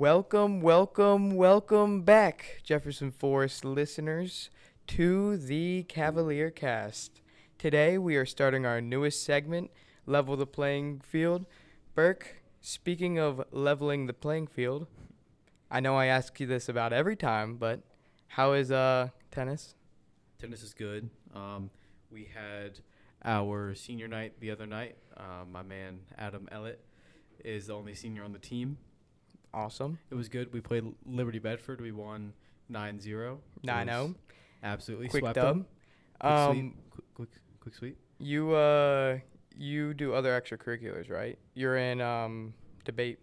Welcome back, Jefferson Forest listeners, to the Cavalier Cast. Today we are starting our newest segment, Level the Playing Field. Burke, speaking of leveling the playing field, I know I ask you this about every time, but how is tennis? Tennis is good. We had our senior night the other night. My man Adam Ellett is the only senior on the team. Awesome. It was good. We played Liberty Bedford. We won 9-0. 9-0. Absolutely Quick swept dub. them. Quick sweep. You do other extracurriculars, right? You're in debate.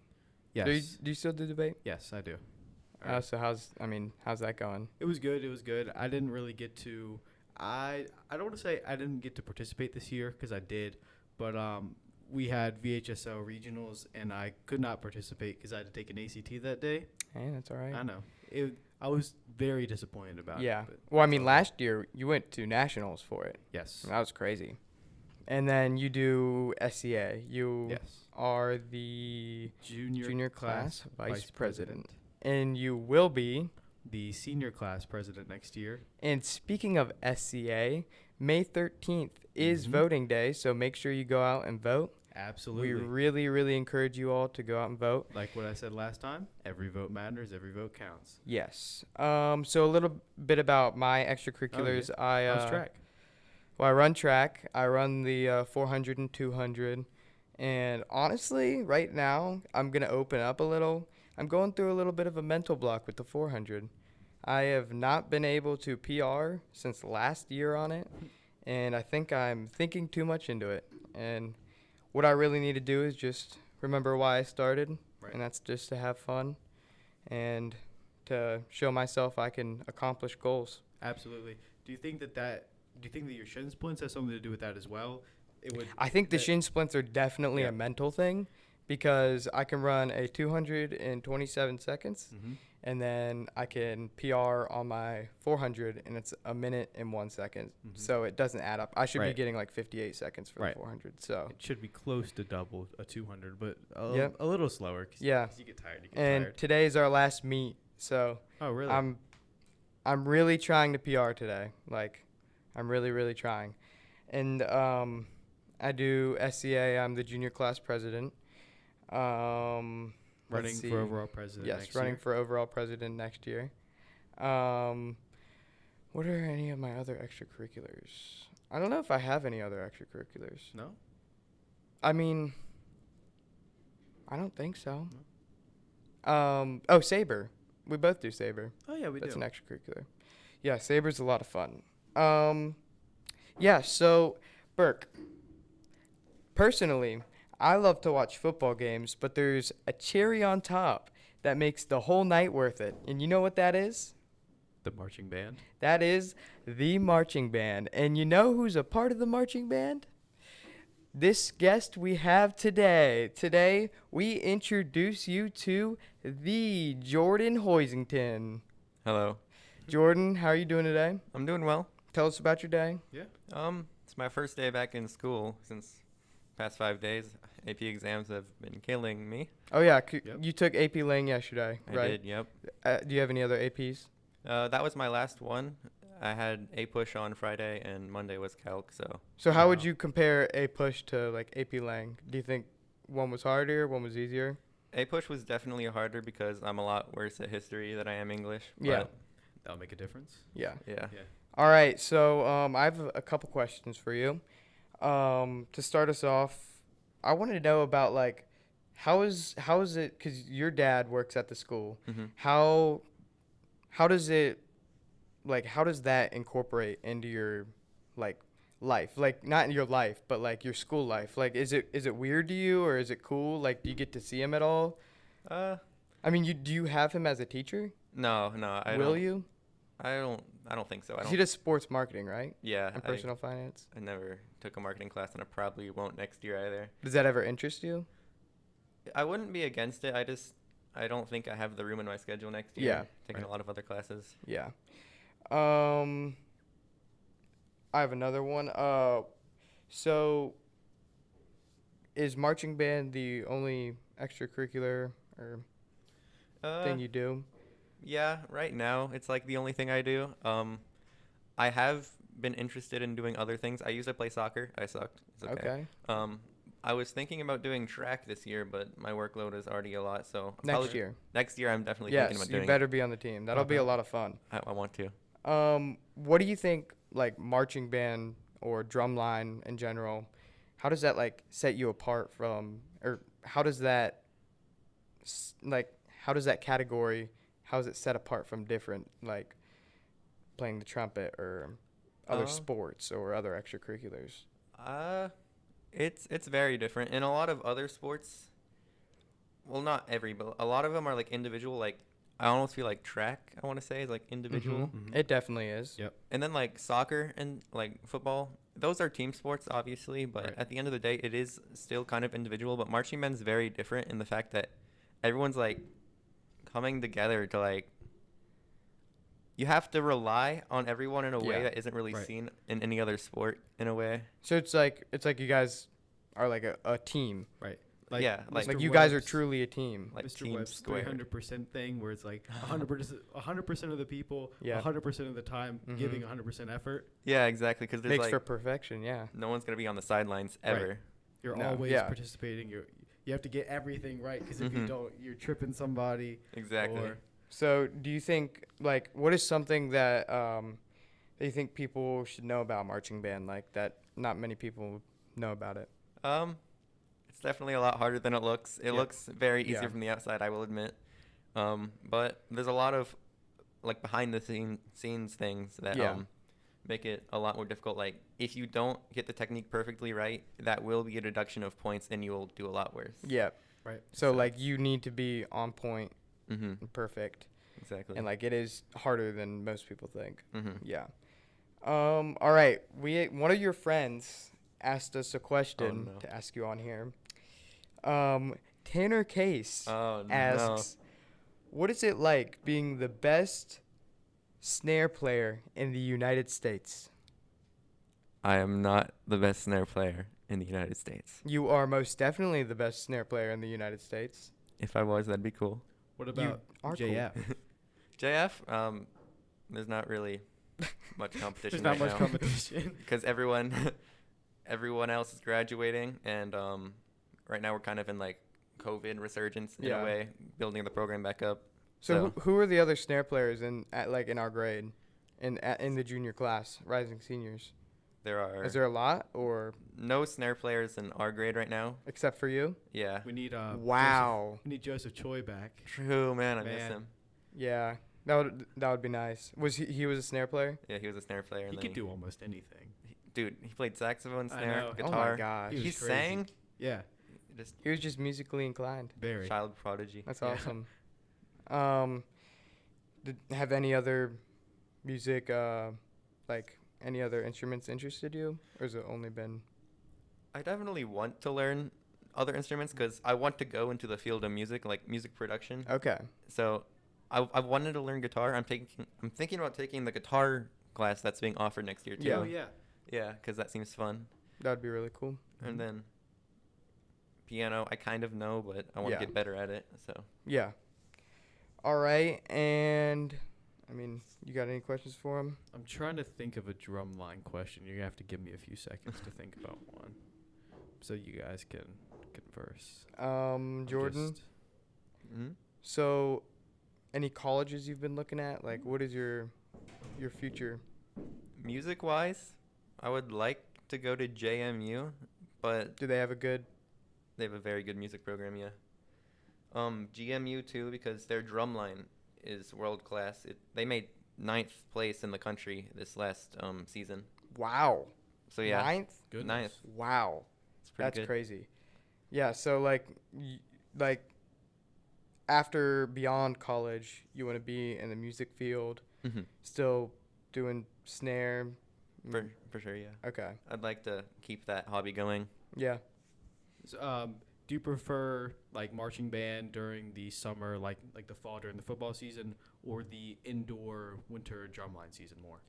Yes. Do you still do debate? Yes, I do. So how's that going? It was good. I didn't really get to. I don't want to say I didn't get to participate this year because I did, but we had VHSL regionals and I could not participate because I had to take an ACT that day. Hey, that's all right. I know. I was very disappointed about it. Yeah. But Well, I mean, last year you went to nationals for it. Yes. That was crazy. And then you do SCA. You are the junior class vice president. And you will be the senior class president next year. And speaking of SCA, May 13th is voting day, so make sure you go out and vote. Absolutely. We really encourage you all to go out and vote. Like what I said last time, every vote matters, every vote counts. Yes. So a little bit about my extracurriculars. How's track? Well, I run track. I run the 400 and 200. And honestly, right now, I'm going to open up a little. I'm going through a little bit of a mental block with the 400. I have not been able to PR since last year on it, and I think I'm thinking too much into it. And what I really need to do is just remember why I started, and that's just to have fun and to show myself I can accomplish goals. Absolutely. Do you think that your Shin Splints has something to do with that as well? I think the Shin Splints are definitely a mental thing because I can run a 200 in 27 seconds. And then I can PR on my 400, and it's a minute and 1 second. So it doesn't add up. I should be getting like 58 seconds for the 400. So it should be close to double a 200, but a little slower. Cause you get tired. And today is our last meet. So really? I'm really trying to PR today. Like, I'm really trying. And I do SCA. I'm the junior class president. Running for overall president next year. Yes, running for overall president next year. What are any of my other extracurriculars? I don't know if I have any other extracurriculars. No? I mean, I don't think so. No. Saber. We both do Saber. Oh, yeah, we do. That's an extracurricular. Yeah, Saber's a lot of fun. So, Burke, personally, I love to watch football games, but there's a cherry on top that makes the whole night worth it. And you know what that is? The marching band? That is the marching band. And you know who's a part of the marching band? This guest we have today. Today, we introduce you to the Jordan Hoisington. Hello. Jordan, how are you doing today? I'm doing well. Tell us about your day. Yeah. It's my first day back in school since past 5 days. AP exams have been killing me. Oh, yeah. You took AP Lang yesterday, right? I did, yep. Do you have any other APs? That was my last one. I had A push on Friday, and Monday was calc, so. So how would you compare A push to, like, AP Lang? Do you think one was harder, one was easier? A push was definitely harder because I'm a lot worse at history than I am English. Yeah. That'll make a difference. Yeah. Yeah. All right, so I have a couple questions for you. To start us off, I wanted to know about, like, how is it, because your dad works at the school, how does it, like, how does that incorporate into your, like, life? Like, not in your life, but, like, your school life. Like, is it weird to you, or is it cool? Like, do you get to see him at all? I mean, do you have him as a teacher? No, I don't. Will you? I don't think so. He does sports marketing, right? Yeah. And personal finance? I never took a marketing class, and I probably won't next year either. Does that ever interest you? I wouldn't be against it. I don't think I have the room in my schedule next year. Yeah. Taking a lot of other classes. Yeah. I have another one. So is marching band the only extracurricular or thing you do? Yeah, right now it's like the only thing I do. I have been interested in doing other things. I used to play soccer. I sucked. It's okay. Okay. I was thinking about doing track this year, but my workload is already a lot. So Next year. next year I'm definitely thinking Yes, about you doing better be on the team. That'll be a lot of fun. I want to. What do you think, like, marching band or drumline in general, how does that, like, set you apart from, or how does that, how does that category, how is it set apart from different, like, playing the trumpet or other sports or other extracurriculars? It's very different. In a lot of other sports, well, not every, but a lot of them are like individual. Like I almost feel like track, I want to say, is like individual. It definitely is. Yep. And then like soccer and like football, those are team sports, obviously. But at the end of the day, it is still kind of individual. But marching band's very different in the fact that everyone's like coming together to like. You have to rely on everyone in a way that isn't really seen in any other sport in a way. So it's like you guys are like a team. Right. Like, yeah, like you guys are truly a team. Like Mr. team Webb's squared. 300% thing, where it's like 100% of the people, 100% of the time, giving 100% effort. Yeah, exactly. Because there's makes like for perfection. Yeah. no one's gonna be on the sidelines ever. Right. You're always participating. You have to get everything right, because if you don't, you're tripping somebody. Exactly. So do you think, like, what is something that that you think people should know about marching band, like that not many people know about it? It's definitely a lot harder than it looks. It looks very easy from the outside, I will admit. But there's a lot of like behind the scenes things that make it a lot more difficult. Like if you don't get the technique perfectly right, that will be a deduction of points and you will do a lot worse. Yeah. Right. So like you need to be on point. Perfect. Exactly. And like it is harder than most people think. Yeah. All right. One of your friends asked us a question to ask you on here. Tanner Case asks, what is it like being the best snare player in the United States? I am not the best snare player in the United States. You are most definitely the best snare player in the United States. If I was, that'd be cool. What about JF? Cool. JF, there's not really much competition. There's not much competition because everyone else is graduating, and right now we're kind of in like COVID resurgence in a way, building the program back up. So who are the other snare players in our grade, in the junior class, rising seniors? Is there a lot or no snare players in our grade right now except for you? Yeah. We need we need Joseph Choi back. True, man. I miss him. Yeah. That would be nice. Was he was a snare player? Yeah, he was a snare player. He could do almost anything. Dude, he played saxophone, snare, guitar. Oh my gosh. He sang. Yeah. He was just musically inclined. Very. Child prodigy. That's awesome. Have any other music like any other instruments interested you, or has it only been? I definitely want to learn other instruments because I want to go into the field of music, like music production. Okay. So, I wanted to learn guitar. I'm thinking about taking the guitar class that's being offered next year too. Yeah. Oh yeah. Yeah, because that seems fun. That'd be really cool. And then piano, I kind of know, but I want to get better at it. So. Yeah. All right, and I mean, you got any questions for him? I'm trying to think of a drumline question. You're gonna have to give me a few seconds to think about one, so you guys can converse. Jordan. So, any colleges you've been looking at? Like, what is your future? Music-wise, I would like to go to JMU, but do they have a good? They have a very good music program, yeah. GMU too, because their drumline is world class. They made 9th place in the country this last season. Wow. So yeah. 9th? Goodness. 9th. Wow. It's pretty That's good. crazy. Yeah, so like after beyond college, you want to be in the music field, still doing snare. For sure, yeah. Okay. I'd like to keep that hobby going. Yeah. So, do you prefer like marching band during the summer, like the fall during the football season, or the indoor winter drumline season more?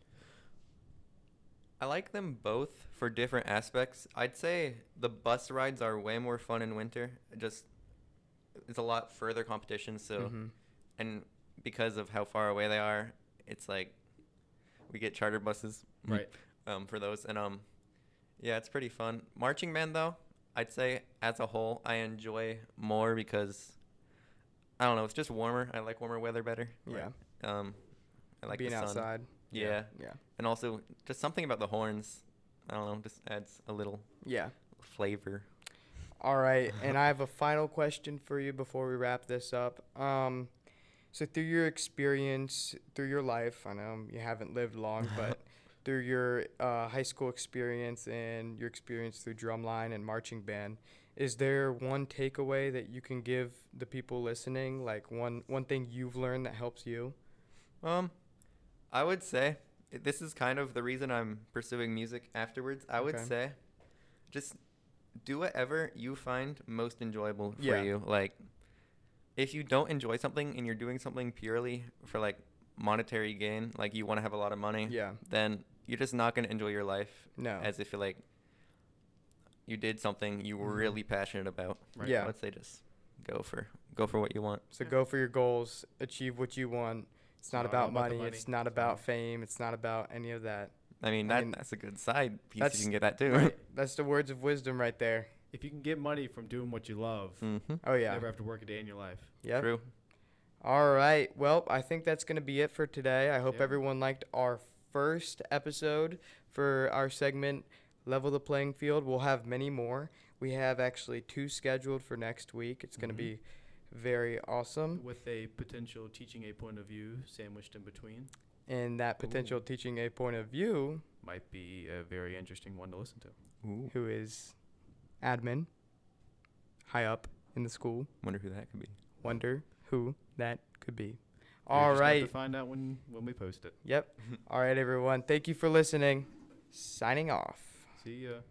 I like them both for different aspects. I'd say the bus rides are way more fun in winter. It's a lot further competition, so and because of how far away they are, it's like we get charter buses Right. for those. And yeah, it's pretty fun. Marching band though, I'd say as a whole I enjoy more because I don't know, it's just warmer. I like warmer weather better. Yeah. I like Being the sun. outside. Yeah. Yeah. And also just something about the horns. I don't know, just adds a little Yeah. flavor. All right, and I have a final question for you before we wrap this up. So through your experience, through your life, I know you haven't lived long, but through your high school experience and your experience through drumline and marching band, is there one takeaway that you can give the people listening, like one thing you've learned that helps you? I would say this is kind of the reason I'm pursuing music afterwards. I would Okay. say just do whatever you find most enjoyable for Yeah. you. Like if you don't enjoy something and you're doing something purely for like monetary gain, like you want to have a lot of money, Yeah. then you're just not going to enjoy your life No. as if like you did something you were Mhm. really passionate about. Right. Yeah. I would say just go for what you want. So go for your goals, achieve what you want. It's not Not about all about the money. money. It's not about fame. It's not about any of that. I mean, I mean, that's a good side piece. that's- You can get that too. Right. That's the words of wisdom right there. If you can get money from doing what you love, Mm-hmm. Oh you yeah. never have to work a day in your life. Yep. True. All right. Well, I think that's going to be it for today. I hope Yep. everyone liked our first episode for our segment, Level the Playing Field. We'll have many more. We have actually 2 scheduled for next week. It's going to Mhm. be very awesome. With a potential teaching a point of view sandwiched in between. And that potential teaching a point of view, Might be a very interesting one to listen to. Ooh. who is admin, high up in the school. Wonder who that could be. Wonder who that could be. You'll All just have right. to find out when we post it. Yep. All right, everyone. Thank you for listening. Signing off. See ya.